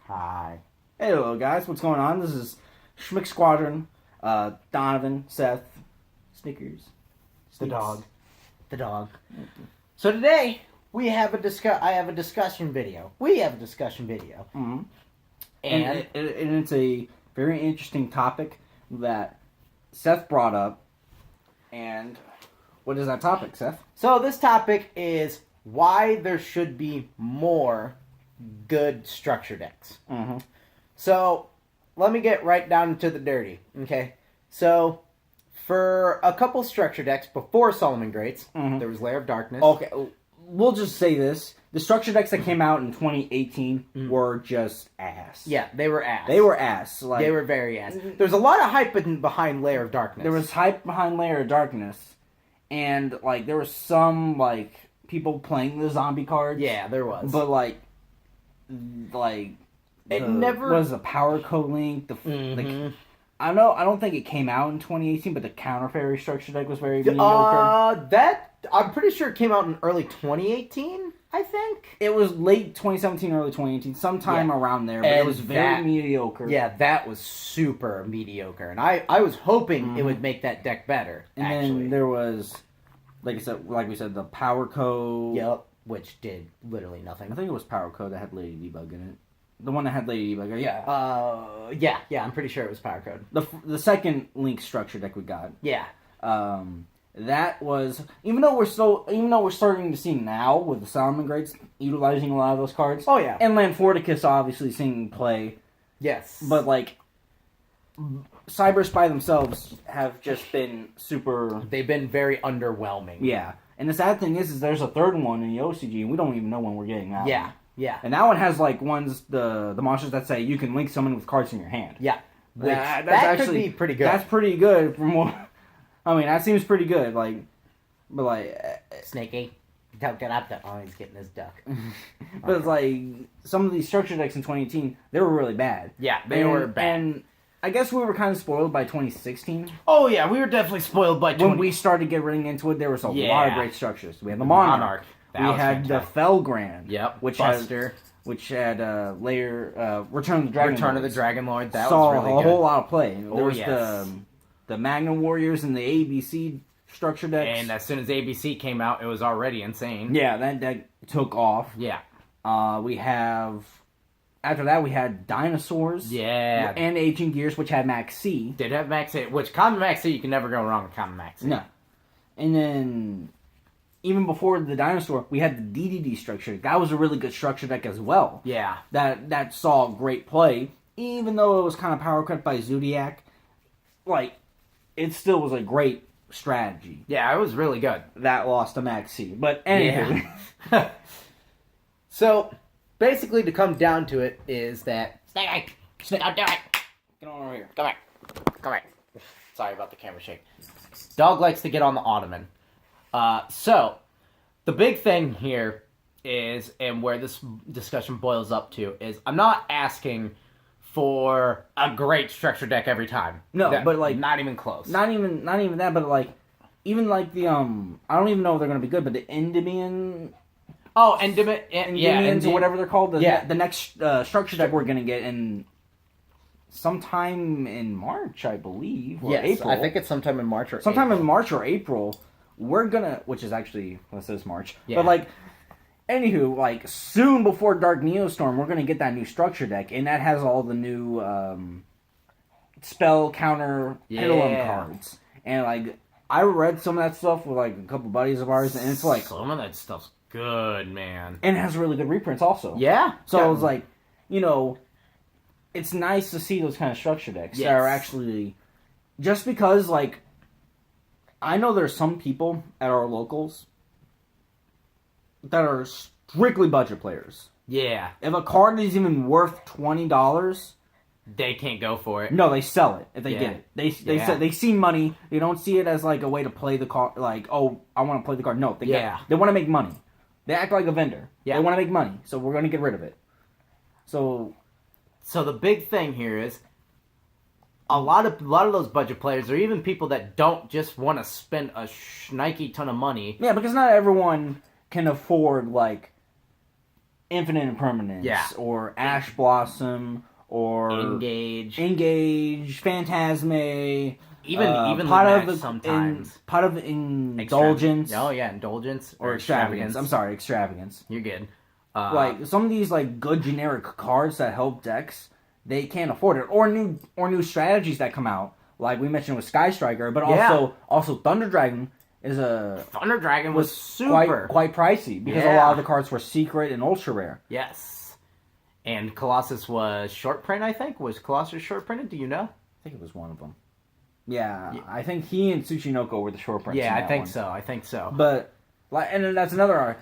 Hi. Hey, hello guys, what's going on? This is Schmick Squadron, Donovan, Seth, Snickers, The Sneaks. dog. The dog. So today, I have a discussion video. We have a discussion video. Mm-hmm. And And it's a very interesting topic that Seth brought up. And what is that topic, Seth? so this topic is why there should be more good structure decks. Mm-hmm. So, let me get right down to the dirty, okay? So, for a couple structure decks before Solomon Greats, there was Lair of Darkness. Okay, we'll just say this. The structure decks that came out in 2018 were just ass. Yeah, they were ass. They were ass. Like, They were very ass. There's a lot of hype behind Lair of Darkness. there was hype behind Lair of Darkness. And, like, there was some, like, people playing the zombie cards. Yeah, there was. But, like... It never was a power code link. I don't think it came out in 2018, but the counter fairy structure deck was very mediocre. I'm pretty sure it came out in early 2018. I think It was late 2017, early 2018, sometime around there. But it was very mediocre. Yeah, that was super mediocre, and I was hoping it would make that deck better. And then there was, like we said, the power code. Yep, which did literally I nothing. think it was power code that had Lady Debug in it. The one that had Lady Debug. Yeah. Yeah, I'm pretty sure it was power code. The second link structure deck we got. Yeah. That was even though we're starting to see now with the Solomon Greats utilizing a lot of those cards. Oh yeah. And Land Forticus obviously seeing play. Yes. But like Cybers by themselves have just been super. They've been very underwhelming. Yeah. And the sad thing is there's a third one in the OCG and we don't even know when we're getting that. Yeah. One. Yeah. And that one has like the monsters that say you can link someone with cards in your hand. Yeah. Which, that's that actually could be pretty good. That's pretty good from what. I mean, that seems pretty good. Snaky. Don't get up there. Oh, he's getting his duck. But it's like some of these structure decks in 2018, they were really bad. Yeah, they were bad. And I guess we were kind of spoiled by 2016. Oh yeah, we were definitely spoiled by When we started getting into it, there was a lot of great structures. We had the Monarch. We had the Felgrand. Yep. Which Buster. Which had Return of the Dragon. Return of the Dragon Lord. That saw was really a good. whole lot of play. There was yes. the Magnum Warriors and the ABC structure decks. And as soon as ABC came out, it was already insane. Yeah, that deck took off. Yeah. After that, we had Dinosaurs. Yeah. And Ancient Gears, which had Max C. Did have Max C, which Common Max C, you can never go wrong with Common Max C. No. And then, even before the Dinosaur, we had the DDD structure. That was a really good structure deck as well. Yeah. That saw great play. Even though it was kind of power cut by Zodiac, it still was a great strategy. Yeah, it was really good. That lost to Max C. But anyway. Yeah. So, basically, to come down to it is that... Snake! Don't do it! Get on over here. Come here. Sorry about the camera shake. Dog likes to get on the ottoman. So, the big thing here is, and where this discussion boils up to, is I'm not asking for a great structure deck every time. No, but not even close. Not even that, but even the I don't even know if they're gonna be good, but the Endymion. Oh, Endymions or whatever they're called. The next structure deck we're gonna get in sometime in March, I believe. Or April. I think it's sometime in March or in March or April. We're gonna, which is actually this is March. Yeah. But anywho, soon before Dark Neostorm, we're gonna get that new structure deck, and that has all the new spell counter pendulum cards. And I read some of that stuff with a couple buddies of ours, and it's some of that stuff's good, man. And it has really good reprints also. Yeah. So it's it's nice to see those kind of structure decks that are actually just because I know there's some people at our locals that are strictly budget players. Yeah. If a card is even worth $20, they can't go for it. No, they sell it if they get it. They see money. They don't see it as a way to play the card. Oh, I want to play the card. No, they want to make money. They act like a vendor. Yeah. They want to make money, so we're going to get rid of it. So the big thing here is a lot of those budget players, or even people that don't just want to spend a shnikey ton of money. Yeah, because not everyone can afford Infinite Impermanence, or Ash Blossom, or Engage, Phantasme, even sometimes. Pot of Indulgence. Oh yeah, Indulgence or Extravagance. I'm sorry, Extravagance. You're good. Like some of these like good generic cards that help decks, they can't afford it, or new strategies that come out. Like we mentioned with Sky Striker, but also Thunder Dragon Thunder Dragon was super quite pricey because a lot of the cards were secret and ultra rare. Yes, and Colossus was short print. I think was Colossus short printed. Do you know? I think it was one of them. Yeah, I think he and Tsuchinoko were the short prints. Yeah, I think so. But and then that's another.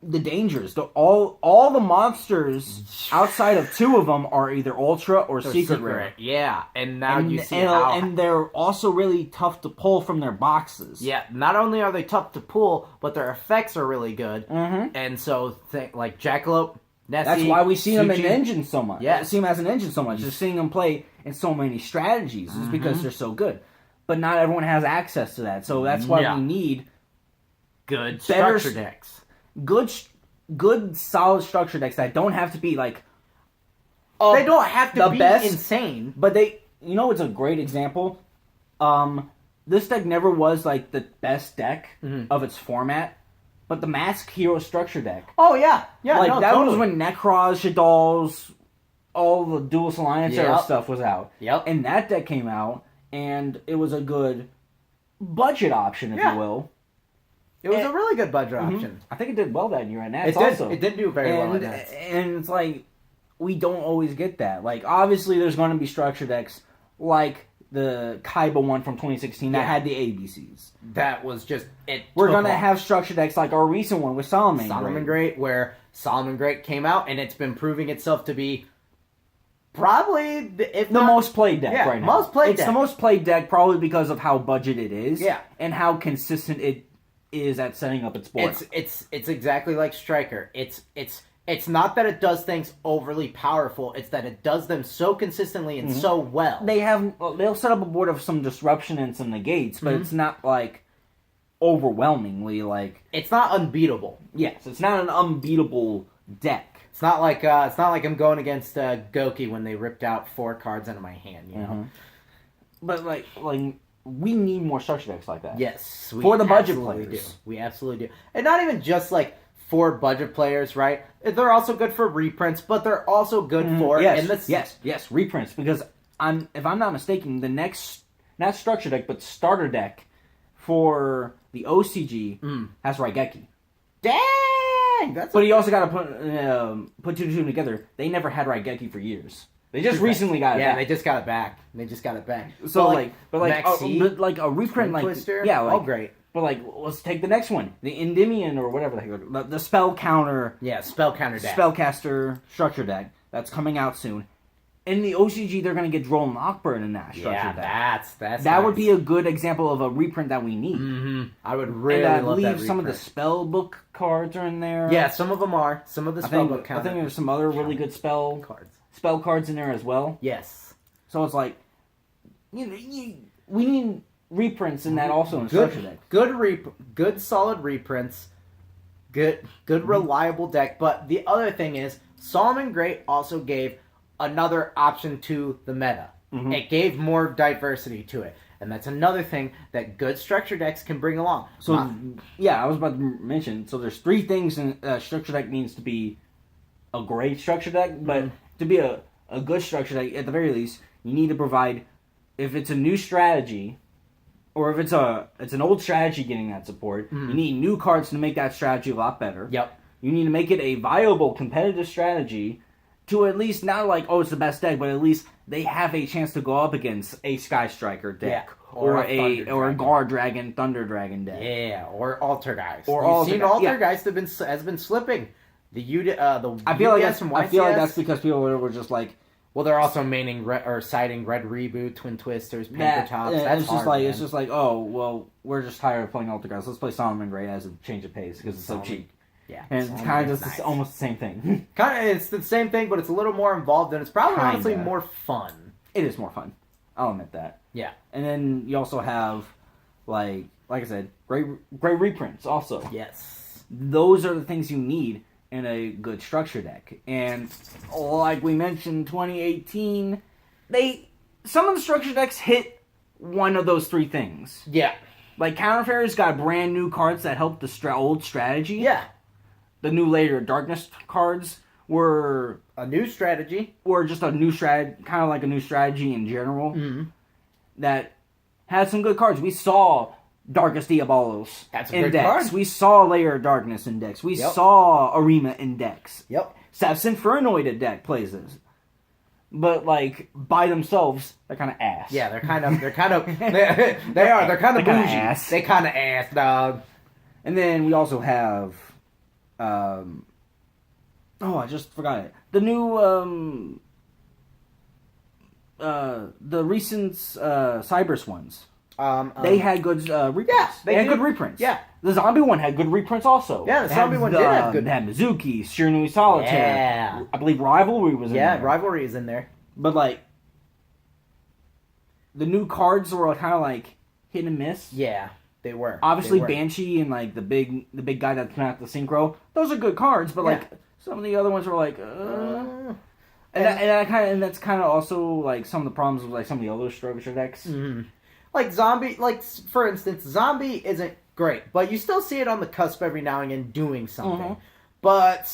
The dangers, all the monsters outside of two of them are either ultra or secret rare. Yeah, and now you see how... And they're also really tough to pull from their boxes. Yeah, not only are they tough to pull, but their effects are really good. Mm-hmm. And so, like Jackalope, Nessie... That's why we see them in engine so much. Yeah. See them as an engine so much. Just seeing them play in so many strategies is because they're so good. But not everyone has access to that. So that's why we need... good structure decks. Good solid structure decks that don't have to be like they don't have to be best, insane, but it's a great example. This deck never was like the best deck of its format, but the Mask Hero structure deck. Oh yeah, like that totally. Was when Necros, Shaddolls, all the Duelist Alliance era stuff was out. Yep, and that deck came out, and it was a good budget option, if you will. It was a really good budget option. I think it did well that year, and it did do very well. And it's like we don't always get that. Like obviously, there's going to be structure decks like the Kaiba one from 2016 that had the ABCs. That was just it. We're going to have structure decks like our recent one with Solomon Great, where Solomon Great came out, and it's been proving itself to be probably the most played deck right now. It's the most played deck probably because of how budget it is. Yeah, and how consistent it is at setting up its board. It's exactly like Striker. It's not that it does things overly powerful. It's that it does them so consistently and so well. They'll set up a board of some disruption and some negates, but it's not like overwhelmingly like it's not unbeatable. Yes, it's not an unbeatable deck. It's not like I'm going against Goki when they ripped out 4 cards out of my hand. You know, but like. We need more structure decks like that. Yes. For the budget players. We absolutely do. And not even just like for budget players, right? They're also good for reprints, but they're also good for... Yes, reprints. Because if I'm not mistaken, the next, not structure deck, but starter deck for the OCG has Raigeki. Dang! But you also got to put 2 to 2 together. They never had Raigeki for years. They just recently got it back. Yeah, they just got it back. So like a reprint like Twister, great. But like let's take the next one, the Endymion or whatever the heck, the spell counter. Yeah, spell counter deck. Spellcaster structure deck that's coming out soon. In the OCG, they're going to get Droll and Lockbird in that structure deck. That nice. Would be a good example of a reprint that we need. I would really love that. Some of the spell book cards are in there. Yeah, some of them are. Some of the spell book cards. I think there's some other really good spell cards in there as well. Yes. So it's like, we need reprints in that also in structure deck. Good solid reprints. Good reliable deck. But the other thing is, Solomon Great also gave another option to the meta. It gave more diversity to it. And that's another thing that good structure decks can bring along. So, I was about to mention, so there's 3 things in structure deck needs to be a great structure deck, but to be a good structure deck, at the very least, you need to provide, if it's a new strategy, or if it's an old strategy getting that support, you need new cards to make that strategy a lot better. Yep. You need to make it a viable competitive strategy to at least not like, oh, it's the best deck, but at least they have a chance to go up against a Sky Striker deck. Or a Guard Dragon, Thunder Dragon deck. Yeah, or Altergeist. Altergeist has been slipping. I feel like that's because people were just like, well, they're also citing Red Reboot, Twin Twisters, Paper Tops. It's just like, oh, well, we're just tired of playing Altergeist. Let's play Solomon Great as a change of pace because it's so cheap. Yeah, and it's kind of just almost the same thing. It's the same thing, but it's a little more involved, and it's probably honestly more fun. It is more fun. I'll admit that. Yeah, and then you also have, like I said, great reprints. Also, yes, those are the things you need and a good structure deck. And like we mentioned, 2018, some of the structure decks hit one of those three things. Yeah. Like, Counterfeiters got brand new cards that helped the old strategy. Yeah. The new Layer of Darkness cards were... a new strategy. Or just a new strategy, kind of like a new strategy in general. Mm-hmm. That had some good cards. We saw Darkest Diabolos index. We saw Layer of Darkness index. We saw Arima index. Yep. Seth's Infernoid deck plays this. But, like, by themselves, they're kind of ass. Yeah, they're kind of bougie. Ass. They kind of ass, dog. And then we also have, I just forgot it. The new, the recent, Cybers ones. They had good, reprints. They had good reprints. Yeah. The zombie one had good reprints also. Yeah, the zombie one did have good. They had Mizuki, Shiranui Solitaire. Yeah. I believe Rivalry was in there. Yeah, Rivalry is in there. But, like, the new cards were kind of, like, hit and miss. Yeah, they were. Obviously, Banshee and, like, the big guy that came out the Synchro, those are good cards, but, like, some of the other ones were, like, And that's kind of also, like, some of the problems with, like, some of the other structure decks. Mm-hmm. Like, Zombie, like, for instance, Zombie isn't great, but you still see it on the cusp every now and again doing something. Mm-hmm. But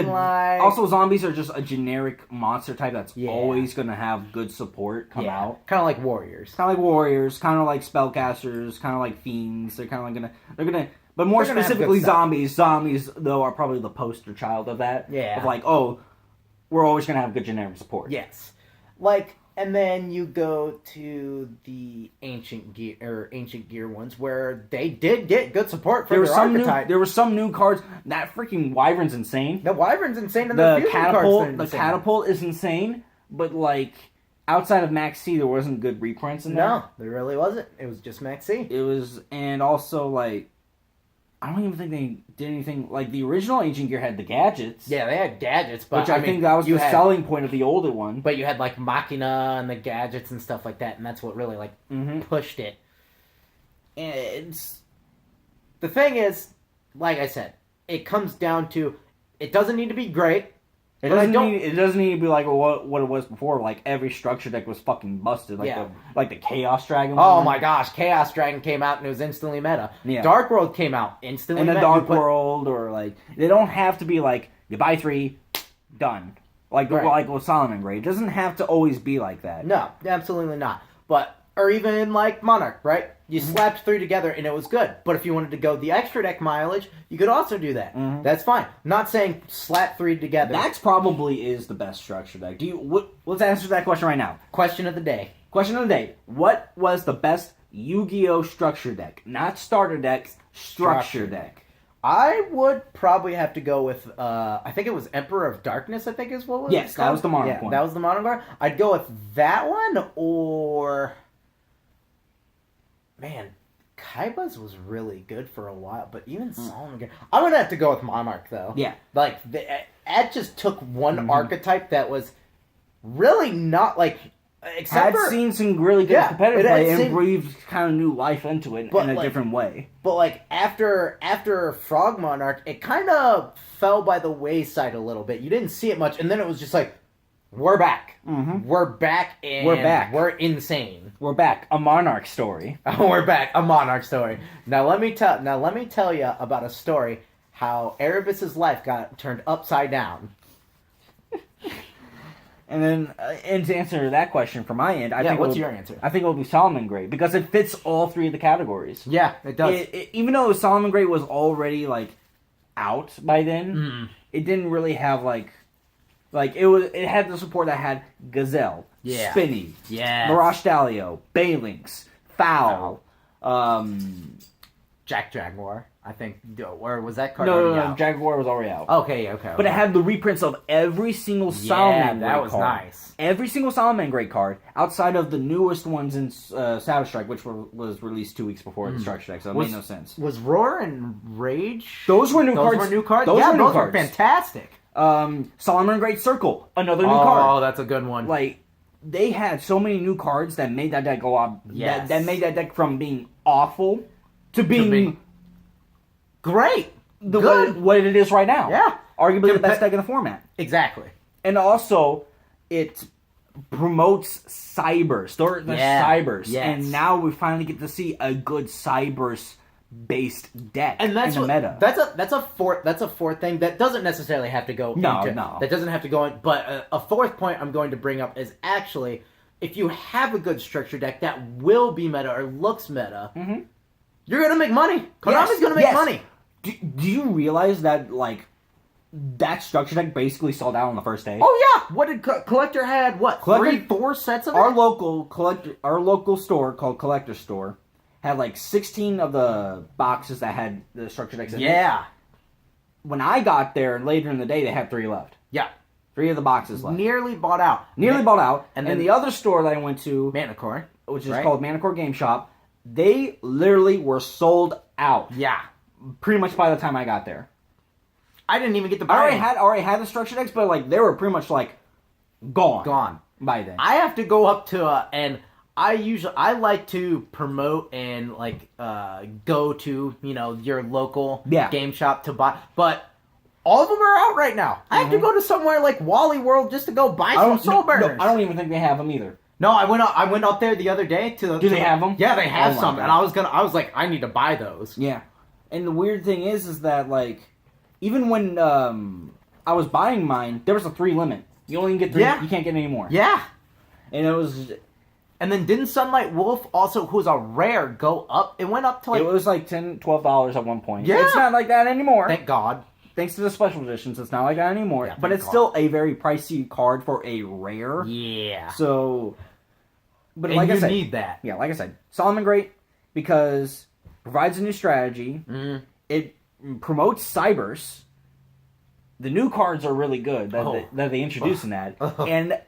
like... Also, zombies are just a generic monster type that's always going to have good support come out. Kind of like warriors. Kind of like warriors, kind of like spellcasters, kind of like fiends. They're kind of like They're going to... But more specifically, zombies. Zombies, though, are probably the poster child of that. Yeah. Of like, we're always going to have good generic support. Yes. Like... And then you go to the Ancient Gear ones where they did get good support for their archetype. There were some new cards. That freaking Wyvern's insane. The Wyvern's insane, and the catapult. The catapult is insane, but like outside of Max C, there wasn't good reprints in there. No, there really wasn't. It was just Max C. It was, and also like I don't even think they did anything like the original Ancient Gear had the gadgets. Yeah, they had gadgets, but which I think that was the selling point of the older one. But you had like Machina and the gadgets and stuff like that, and that's what really like pushed it. And the thing is, like I said, it comes down to it doesn't need to be great. It doesn't need to be like what it was before. Like every structure deck was fucking busted. Like the Chaos Dragon. Oh my gosh, Chaos Dragon came out and it was instantly meta. Yeah. Dark World came out instantly. meta. Dark World, or like they don't have to be like you buy 3, done. Like with Solomon Grey, it doesn't have to always be like that. No, absolutely not. Or even like Monarch, right? You slapped 3 together and it was good. But if you wanted to go the extra deck mileage, you could also do that. Mm-hmm. That's fine. Not saying slap 3 together. That probably is the best structure deck. Let's answer that question right now. Question of the day. What was the best Yu-Gi-Oh! Structure deck? Not starter deck, structure deck. I would probably have to go with, I think it was Emperor of Darkness, I think is what was it? Yes, that was the Monarch one. That was the Monarch one. I'd go with that one, or... Man, Kaiba's was really good for a while, but even Solomon... I'm going to have to go with Monarch, though. Yeah. Like, Ed just took one archetype that was really not, like... I've seen some really good competitive play and breathed kind of new life into it in a different way. But, like, after Frog Monarch, it kind of fell by the wayside a little bit. You didn't see it much, and then it was just like, we're back. Mm-hmm. We're back, and we're insane. We're back. A Monarch story. We're back. A Monarch story. Now let me tell you about a story how Erebus's life got turned upside down. And then, and to answer that question from my end, what's your answer? I think it will be Solomon Grey because it fits all 3 of the categories. Yeah, it does. Even though Solomon Grey was already like out by then, it didn't really have like it had the support that had Gazelle, Spinny, Mirage Dalio, Balinx, Foul, Jack Jaguar. I think, or was that card already out? No, Jaguar was already out. Okay. But it had the reprints of every single Solomon Grey card. Yeah, that was nice. Every single Solomon Grey card, outside of the newest ones in Savage Strike, which was released 2 weeks before the structure deck, so it made no sense. Was Roar and Rage? Those were new cards. Those were fantastic. Solomon Great Circle, another new card. Oh, that's a good one. Like, they had so many new cards that made that deck go up. Yes. That made that deck from being awful to being... great. What it is right now. Yeah. arguably the best deck in the format. Exactly. And also, it promotes Cybers. Cybers. Yes. And now we finally get to see a good Cybers based deck and that's in the meta. That's a fourth thing that doesn't necessarily have to go that doesn't have to go in, but a fourth point I'm going to bring up is actually if you have a good structure deck that will be meta or looks meta, you're gonna make money. Konami's gonna make money. Do you realize that like that structure deck basically sold out on the first day? Oh yeah. What did Collector had? What, 3-4 sets of it? Our local store called Collector Store had like 16 of the boxes that had the structure decks in it. Yeah. When I got there later in the day, they had 3 left. Yeah. 3 of the boxes left. Nearly bought out. And then the other store that I went to, Manicore, which is called Manicore Game Shop, they literally were sold out. Yeah. Pretty much by the time I got there. I didn't even get the buy. I already had the structure decks, but like they were pretty much like gone by then. I have to go up to and I like to promote and like go to your local game shop to buy, but all of them are out right now. I have to go to somewhere like Wally World just to go buy some Soul Burners. No, I don't even think they have them either. No, I went up there the other day to. Do they have them? Yeah, they have some, and I was like, I need to buy those. Yeah, and the weird thing is that like even when I was buying mine, there was a 3 limit. You only can get 3. Yeah. You can't get any more. Yeah, and it was. And then didn't Sunlight Wolf also, who's a rare, go up? It went up to like... It was like $10, $12 at one point. Yeah. It's not like that anymore. Thank God. Thanks to the special editions, it's not like that anymore. Yeah, but it's still a very pricey card for a rare. Yeah. So... But and like I said... you need that. Yeah, like I said. Solomon great because it provides a new strategy. It promotes Cybers. The new cards are really good that they introduce in that. And...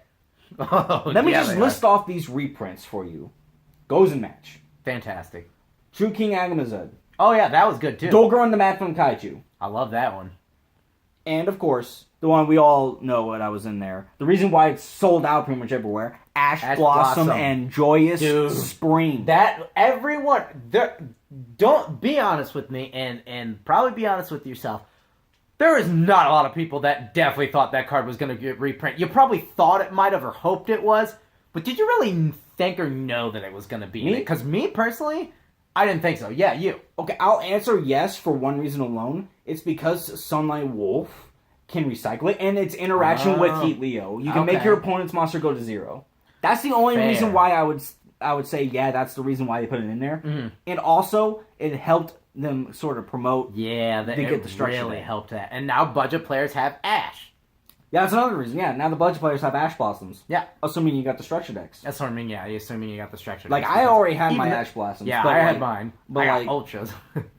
Let me just list off these reprints for you. Goes and Match. Fantastic. True King Agamazud. Oh yeah, that was good too. Dolgor and the Mad from Kaiju. I love that one. And of course, the one we all know what I was in there. The reason why it's sold out pretty much everywhere. Ash Blossom and Joyous Spring. That everyone don't be honest with me and probably be honest with yourself. There is not a lot of people that definitely thought that card was going to get reprint. You probably thought it might have or hoped it was, but did you really think or know that it was going to be? Because me, personally, I didn't think so. Yeah, you. Okay, I'll answer yes for one reason alone. It's because Sunlight Wolf can recycle it, and its interaction with Heat Leo. You can make your opponent's monster go to 0. That's the only reason why I would say, yeah, that's the reason why they put it in there. Mm-hmm. And also, it helped them sort of promote. Yeah, that get the structure really helped that. And now budget players have Ash. Yeah, that's another reason. Yeah, now the budget players have Ash Blossoms. Yeah. Assuming you got the structure decks. That's what I mean, yeah. Assuming you got the structure decks. Like, I already had my Ash Blossoms. Yeah, I had mine. But I got Ultras.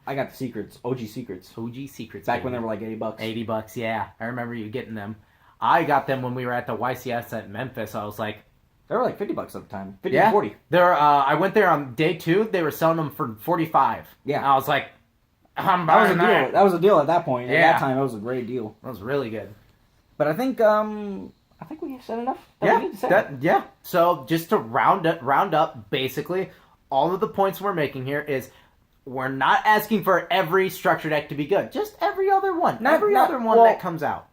I got the secrets. OG secrets. OG secrets. Back when they were like $80. $80, yeah. I remember you getting them. I got them when we were at the YCS at Memphis. I was like... They were like $50 at the time. 50 to 40. I went there on day 2. They were selling them for $45. Yeah. And I was like... I'm buying that. That was a deal at that point. At that time, it was a great deal. That was really good. But I think we said enough. Yeah. So just to round up, basically, all of the points we're making here is we're not asking for every structure deck to be good. Just every other one. Every other one that comes out.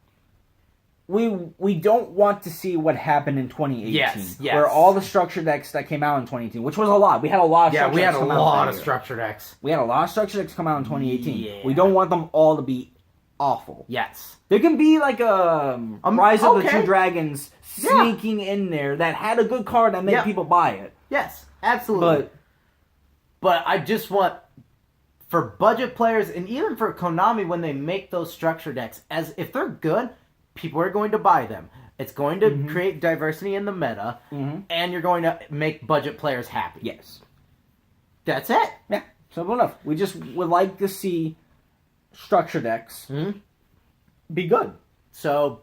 We don't want to see what happened in 2018. Yes. Where all the structure decks that came out in 2018, which was a lot. We had a lot of structure decks come out. Yeah, we had a lot of structure decks. We had a lot of structure decks come out in 2018. Yeah. We don't want them all to be awful. Yes. There can be like a Rise of the Two Dragons sneaking in there that had a good card that made people buy it. Yes, absolutely. But I just want, for budget players and even for Konami when they make those structure decks, as if they're good, people are going to buy them. It's going to create diversity in the meta, and you're going to make budget players happy. Yes. That's it. Yeah, simple enough. We just would like to see structure decks be good. So,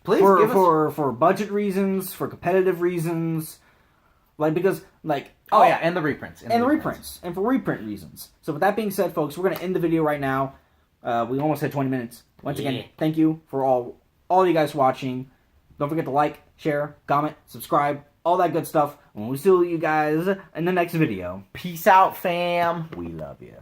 please give us... For budget reasons, for competitive reasons, because and the reprints. And for reprint reasons. So with that being said, folks, we're going to end the video right now. We almost hit 20 minutes. Once again, thank you for all you guys watching. Don't forget to like, share, comment, subscribe, all that good stuff. And we'll see you guys in the next video. Peace out, fam. We love you.